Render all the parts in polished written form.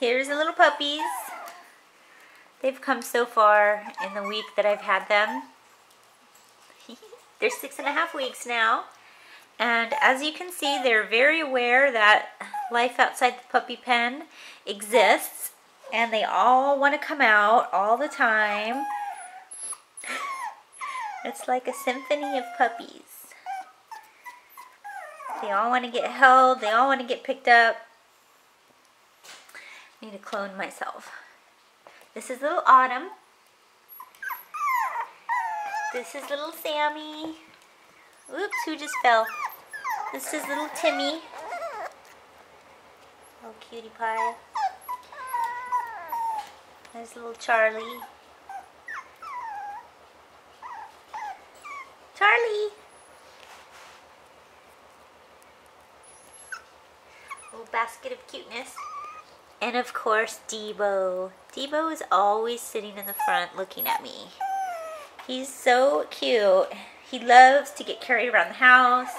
Here's the little puppies. They've come so far in the week that I've had them. They're 6.5 weeks now. And as you can see, they're very aware that life outside the puppy pen exists. And they all want to come out all the time. It's like a symphony of puppies. They all want to get held. They all want to get picked up. I need to clone myself. This is little Autumn. This is little Sammy. Oops, who just fell? This is little Timmy. Oh, cutie pie. There's little Charlie. Charlie! Little basket of cuteness. And of course, Debo. Debo is always sitting in the front looking at me. He's so cute. He loves to get carried around the house.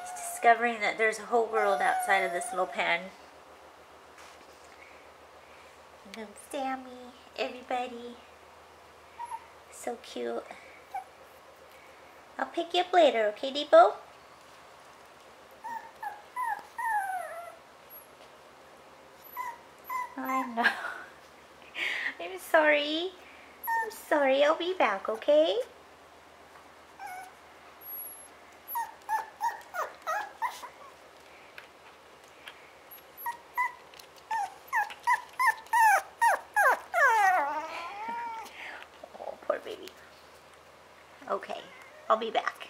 He's discovering that there's a whole world outside of this little pen. And then Sammy, everybody. So cute. I'll pick you up later, okay, Debo? I know. I'm sorry. I'm sorry. I'll be back, okay? Oh, poor baby. Okay, I'll be back.